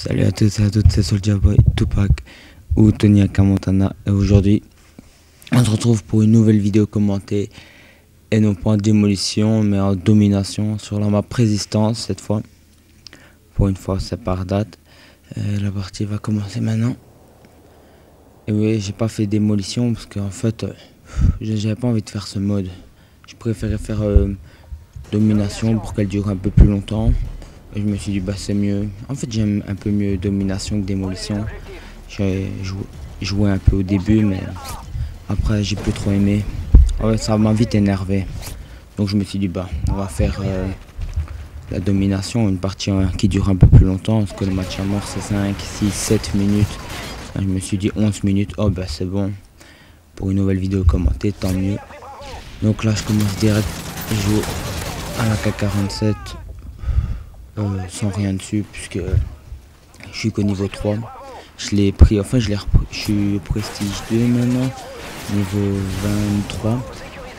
Salut à tous et à toutes, c'est Soulja Boy, Tupac ou Tony Akamontana et aujourd'hui on se retrouve pour une nouvelle vidéo commentée et non pas en démolition mais en domination sur la map Résistance cette fois. Pour une fois c'est par date. La partie va commencer maintenant. Et oui, j'ai pas fait démolition parce qu'en fait j'avais pas envie de faire ce mode. Je préférais faire domination pour qu'elle dure un peu plus longtemps. Et je me suis dit bah c'est mieux. En fait j'aime un peu mieux domination que démolition. J'ai joué un peu au début mais après j'ai plus trop aimé. Ouais, ça m'a vite énervé. Donc je me suis dit bah on va faire la domination, une partie qui dure un peu plus longtemps parce que le match à mort c'est 5, 6, 7 minutes. Je me suis dit 11 minutes, oh bah c'est bon. Pour une nouvelle vidéo commentée, tant mieux. Donc là je commence direct, je joue à la K47. Sans rien dessus puisque je suis qu'au niveau 3. Je l'ai pris, enfin je suis au prestige 2 maintenant, niveau 23,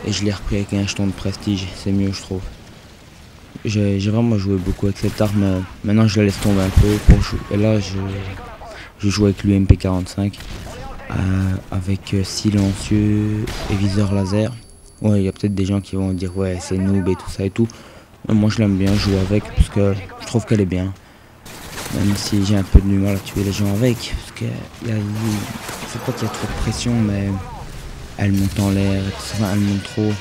et je l'ai repris avec un jeton de prestige, c'est mieux je trouve. J'ai vraiment joué beaucoup avec cette arme, maintenant je la laisse tomber un peu pour jouer. Et là je joue avec l'UMP 45 avec silencieux et viseur laser. Ouais, il y a peut-être des gens qui vont dire ouais c'est noob et tout ça et tout. Moi je l'aime bien jouer avec parce que je trouve qu'elle est bien. Même si j'ai un peu de mal à tuer les gens avec. Parce que c'est pas qu'il y a trop de pression mais elle monte en l'air et tout ça, elle monte trop.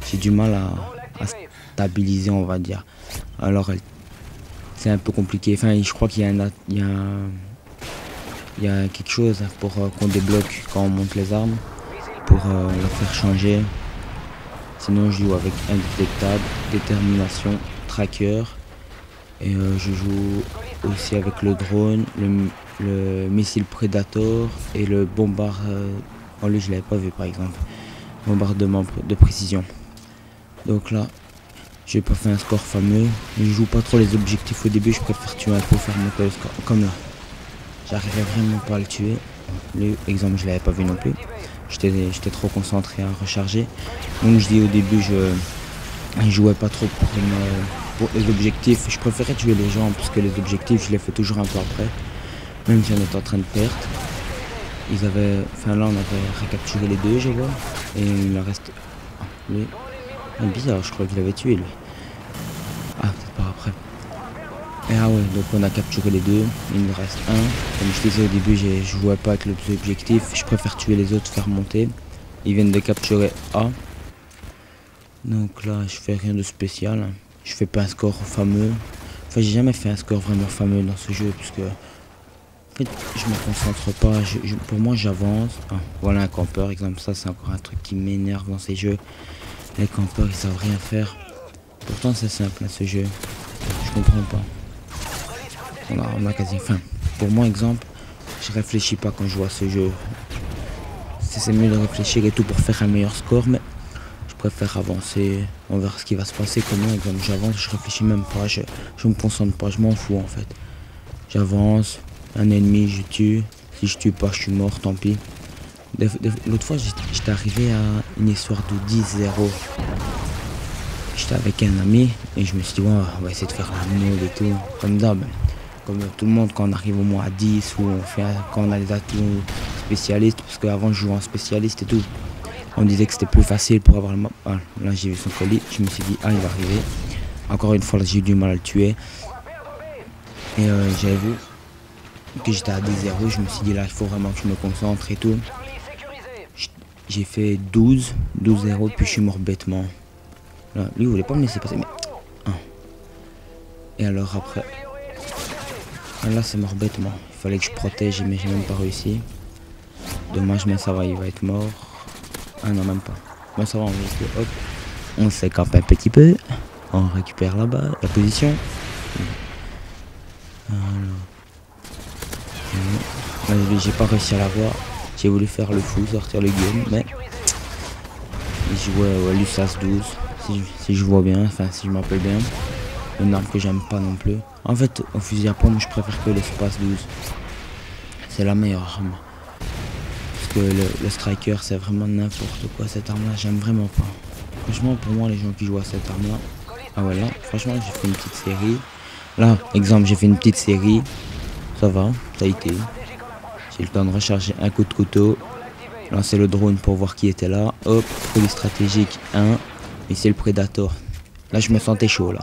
J'ai du mal à stabiliser on va dire. Alors c'est un peu compliqué. Enfin je crois qu'il y a quelque chose pour qu'on débloque quand on monte les armes. Pour la faire changer. Sinon je joue avec indétectable, détermination, tracker et je joue aussi avec le drone, le missile Predator et le bombardement. Oh lui je l'avais pas vu par exemple. Bombardement de précision. Donc là j'ai pas fait un score fameux. Je joue pas trop les objectifs au début, je préfère tuer un peu, faire monter le score. Comme là. J'arrivais vraiment pas à le tuer. Lui, exemple je l'avais pas vu non plus. J'étais trop concentré à recharger. Donc je dis au début je jouais pas trop pour les objectifs. Je préférais tuer les gens parce que les objectifs je les fais toujours un peu après. Même si on est en train de perdre. Enfin là on avait recapturé les deux je vois. Et il en reste. Ah, lui. Ah, bizarre, je crois qu'il avait tué lui. Ah peut-être pas après. Et ah ouais, donc on a capturé les deux, il me reste un. Comme je disais au début, je jouais pas avec l'objectif, je préfère tuer les autres, faire monter. Ils viennent de capturer A. Donc là, je fais rien de spécial. Je fais pas un score fameux. Enfin, j'ai jamais fait un score vraiment fameux dans ce jeu, puisque en fait, je me concentre pas. Pour moi, j'avance. Ah, voilà un campeur, exemple, ça c'est encore un truc qui m'énerve dans ces jeux. Les campeurs, ils savent rien faire. Pourtant, c'est simple, hein, ce jeu. Je comprends pas. On a quasi faim. Pour moi, exemple, je réfléchis pas quand je vois ce jeu. C'est mieux de réfléchir et tout pour faire un meilleur score, mais je préfère avancer. On verra ce qui va se passer. Comment, exemple, j'avance, je réfléchis même pas, je me concentre pas, je m'en fous en fait. J'avance, un ennemi, je tue. Si je tue pas, je suis mort, tant pis. L'autre fois, j'étais arrivé à une histoire de 10-0. J'étais avec un ami et je me suis dit, ouais, on va essayer de faire la mode et tout, comme d'hab. Comme tout le monde quand on arrive au moins à 10 ou quand on a les atouts spécialistes, parce qu'avant je jouais en spécialiste et tout, on disait que c'était plus facile pour avoir le map. Ah, là j'ai vu son colis, je me suis dit ah il va arriver. Encore une fois j'ai eu du mal à le tuer. Et j'avais vu que j'étais à 10-0, je me suis dit là il faut vraiment que je me concentre et tout. J'ai fait 12-0 puis je suis mort bêtement. Là, lui il voulait pas me laisser passer mais... Ah. Et alors après... Là c'est mort bêtement, il fallait que je protège mais j'ai même pas réussi. Dommage mais ça va, il va être mort. Ah non même pas. Bon ça va, on va hop. On s'écampe un petit peu. On récupère là-bas la position. Alors. J'ai pas réussi à l'avoir. J'ai voulu faire le fou, sortir le gun, mais il jouait l'USAS 12. Si je vois bien, enfin si je m'appelle bien. Une arme que j'aime pas non plus. En fait, au fusil à pompe, je préfère que l'espace 12. C'est la meilleure arme. Parce que le striker, c'est vraiment n'importe quoi. Cette arme-là, j'aime vraiment pas. Franchement, pour moi, les gens qui jouent à cette arme-là... Ah ouais, là, franchement, j'ai fait une petite série. Là, exemple, j'ai fait une petite série. ça va, ça a été. J'ai le temps de recharger un coup de couteau, lancer le drone pour voir qui était là. Hop, produit stratégique 1, et c'est le Predator. Là je me sentais chaud là.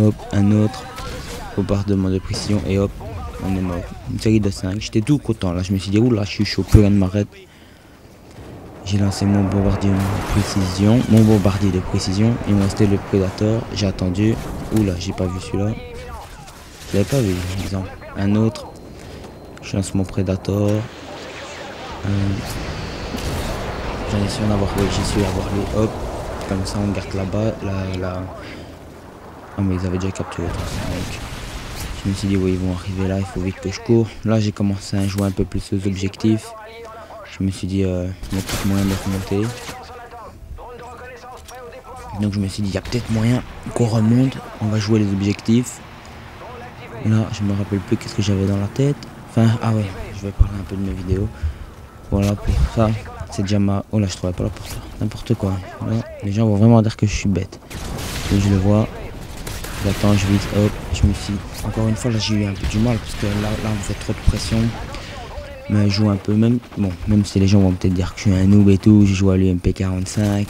Hop, un autre, bombardement de précision et hop, on est mort. Une série de 5, j'étais tout content là, je me suis dit oula je suis chaud, plus rien ne m'arrête. J'ai lancé mon bombardier de précision, il me restait le Predator, j'ai attendu, oula j'ai pas vu celui-là. Je l'avais pas vu, exemple. Un autre, je lance mon Predator. J'en ai su en avoir, oui, j'ai su avoir lui, hop, comme ça on garde là-bas, Ah mais ils avaient déjà capturé tout ça, donc je me suis dit oui ils vont arriver là, il faut vite que je cours. Là j'ai commencé à jouer un peu plus aux objectifs. Je me suis dit il y a peut-être moyen de remonter. Donc je me suis dit il y a peut-être moyen qu'on remonte, on va jouer les objectifs. Là je me rappelle plus qu'est-ce que j'avais dans la tête. Enfin ah ouais, je vais parler un peu de mes vidéos. Voilà pour ça. C'est déjà ma... Oh là je trouvais pas la porte. N'importe quoi. Là, les gens vont vraiment dire que je suis bête. Et je le vois. J'attends, je vise, hop. Je me suis... Encore une fois là j'ai eu un peu du mal parce que là on me fait trop de pression. Mais je joue un peu même... Bon, même si les gens vont peut-être dire que je suis un noob et tout. Je joue à l'UMP45.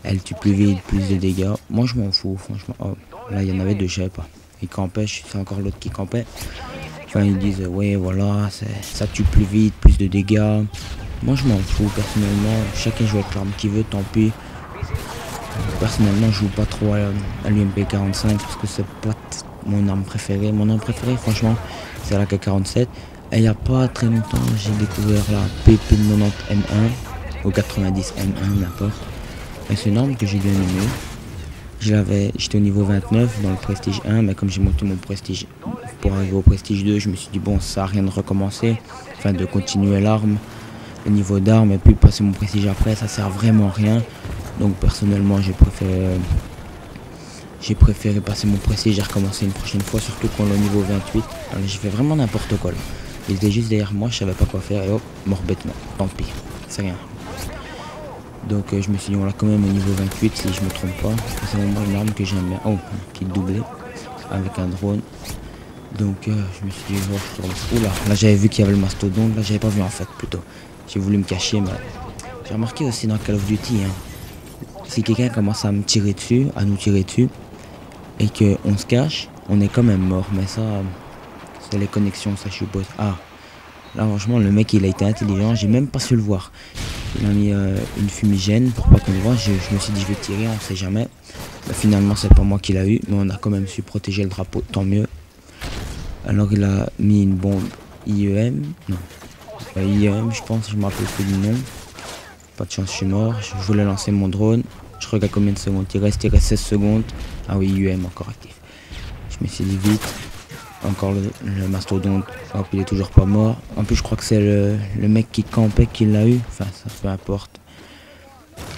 Elle tue plus vite, plus de dégâts. Moi je m'en fous franchement. Oh, là il y en avait deux, je savais pas. Ils campaient, c'est encore l'autre qui campait. Enfin ils disent ouais voilà, ça tue plus vite, plus de dégâts. Moi je m'en fous personnellement, chacun joue avec l'arme qu'il veut, tant pis. Personnellement je joue pas trop à l'UMP45 parce que c'est pas mon arme préférée. Mon arme préférée franchement c'est la AK-47. Et il n'y a pas très longtemps j'ai découvert la PP90M1 ou 90M1 n'importe. Et c'est une arme que j'ai bien aimée. J'étais au niveau 29 dans le prestige 1, mais comme j'ai monté mon prestige pour arriver au prestige 2, je me suis dit bon ça sert à rien de recommencer, enfin de continuer l'arme. Le niveau d'armes et puis passer mon prestige après ça sert vraiment à rien, donc personnellement j'ai préféré passer mon prestige et recommencer une prochaine fois, surtout quand le niveau 28. Alors j'ai fait vraiment n'importe quoi là, il était juste derrière moi, je savais pas quoi faire et hop, mort bêtement, tant pis, c'est rien. Donc je me suis dit on l'a quand même au niveau 28 si je me trompe pas, c'est vraiment une arme que j'aime bien. Oh, qui doublé avec un drone. Donc je me suis dit oh, oula, là j'avais vu qu'il y avait le mastodonte, là j'avais pas vu en fait plutôt. J'ai voulu me cacher, mais j'ai remarqué aussi dans Call of Duty, si quelqu'un commence à me tirer dessus, à nous tirer dessus, et qu'on se cache, on est quand même mort. Mais ça, c'est les connexions, ça je suppose. Ah, là franchement, le mec il a été intelligent, j'ai même pas su le voir. Il a mis une fumigène pour pas qu'on le voit. Je me suis dit je vais tirer, on sait jamais. Mais finalement c'est pas moi qui l'a eu, mais on a quand même su protéger le drapeau, tant mieux. Alors il a mis une bombe IEM, non. IEM je pense, je me rappelle plus du nom. Pas de chance, je suis mort. Je voulais lancer mon drone. Je regarde combien de secondes il reste 16 secondes. Ah oui, IEM encore actif. Je me suis dit vite. Encore le mastodonte. Hop, il est toujours pas mort. En plus je crois que c'est le mec qui campait qui l'a eu. Enfin ça peu importe.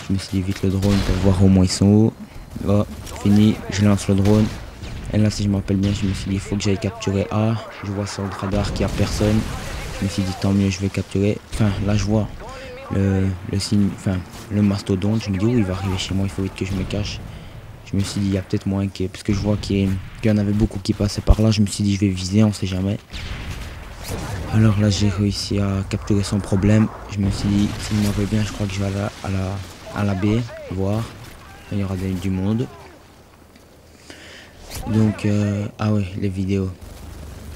Je me suis dit vite le drone pour voir au moins ils sont où. Oh, fini, je lance le drone. Et là si je me rappelle bien, je me suis dit il faut que j'aille capturer A. Je vois sur le radar qu'il n'y a personne. Je me suis dit tant mieux, je vais capturer. Enfin là je vois le signe, enfin le mastodonte. Je me dis où il va arriver chez moi, il faut vite que je me cache. Je me suis dit il y a peut-être moins parce que je vois qu'il y en avait beaucoup qui passaient par là. Je me suis dit je vais viser, on sait jamais. Alors là j'ai réussi à capturer son problème. Je me suis dit s'il m'en veut bien, je crois que je vais aller à la baie voir. Il y aura du monde. Donc ah ouais, les vidéos.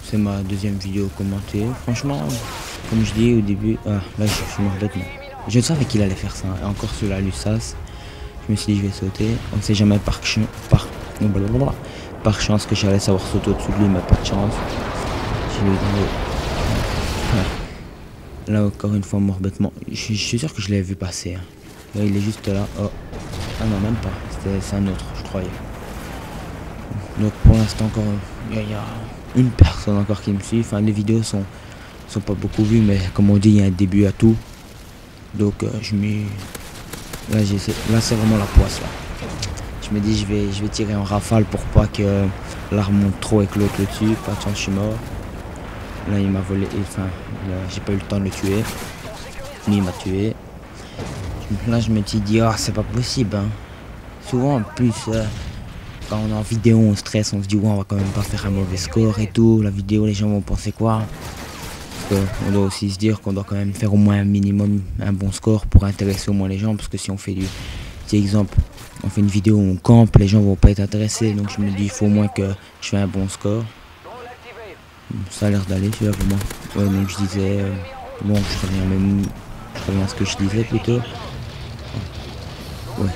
C'est ma deuxième vidéo commentée. Franchement, comme je dis au début, là je suis mort bêtement. Je savais qu'il allait faire ça. Et encore sur la Lussas, je me suis dit je vais sauter. On ne sait jamais par chance que j'allais savoir sauter au-dessus de lui, mais pas de chance. Là encore une fois mort bêtement. Je suis sûr que je l'ai vu passer. Là il est juste là. Oh. Ah non même pas. C'est un autre, je croyais. Donc pour l'instant encore il y a une personne encore qui me suit. Enfin les vidéos sont pas beaucoup vues, mais comme on dit il y a un début à tout. Donc je m'y... Là c'est vraiment la poisse là. Je me dis je vais tirer en rafale pour pas que l'arme monte trop et que l'autre le tue. Pas de chance, je suis mort. Là il m'a volé, enfin j'ai pas eu le temps de le tuer. Ni il m'a tué. Là je me suis dit ah c'est pas possible hein. Souvent en plus quand on est en vidéo, on stresse, on se dit ouais, on va quand même pas faire un mauvais score et tout. La vidéo, les gens vont penser quoi? Parce qu'on doit aussi se dire qu'on doit quand même faire au moins un minimum, un bon score pour intéresser au moins les gens. Parce que si on fait petit exemple, on fait une vidéo où on campe, les gens vont pas être intéressés. Donc je me dis, il faut au moins que je fais un bon score. Ça a l'air d'aller celui-là pour moi. Ouais, donc je disais, bon, je reviens à ce que je disais plutôt. Ouais,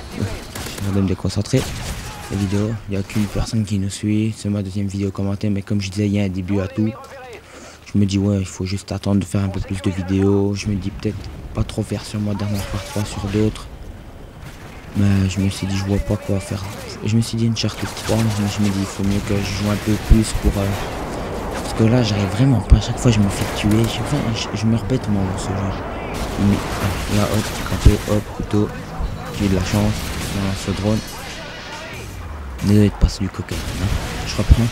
je vais me déconcentrer. La vidéo, il n'y a qu'une personne qui nous suit, c'est ma deuxième vidéo commentée, mais comme je disais, il y a un début à tout. Je me dis ouais, il faut juste attendre de faire un peu plus de vidéos. Je me dis peut-être pas trop faire sur Modern Warfare 3 sur d'autres. Mais je me suis dit je vois pas quoi faire. Je me suis dit Uncharted 3, mais je me dis il faut mieux que je joue un peu plus pour... parce que là j'arrive vraiment pas, à chaque fois je me fais tuer. Je me rebête moi dans ce jeu. Là hop, campé, hop, couteau. J'ai eu de la chance, dans ce drone. Désolé de passer du coca, hein. Je reprends.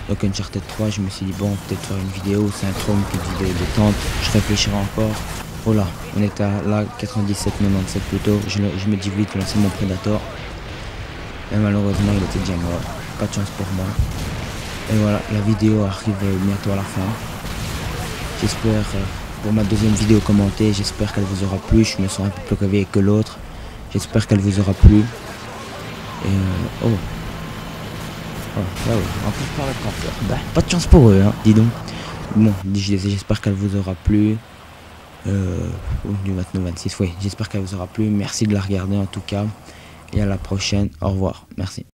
Donc Uncharted 3, je me suis dit bon, peut-être faire une vidéo, c'est un trop une petite vidéo détente, je réfléchirai encore. Oh là, on est à là 97-97 plutôt, je me dis vite lancer mon Predator. Et malheureusement il était déjà mort, pas de chance pour moi. Et voilà, la vidéo arrive bientôt à la fin. J'espère, pour ma deuxième vidéo commentée, j'espère qu'elle vous aura plu, je me sens un peu plus réveillé que l'autre. J'espère qu'elle vous aura plu. Et oh. Oh, là oui, en plus par le campeur. Bah, pas de chance pour eux, hein, dis donc. Bon, j'espère qu'elle vous aura plu. Du 29-26, oui, j'espère qu'elle vous aura plu. Merci de la regarder en tout cas. Et à la prochaine. Au revoir. Merci.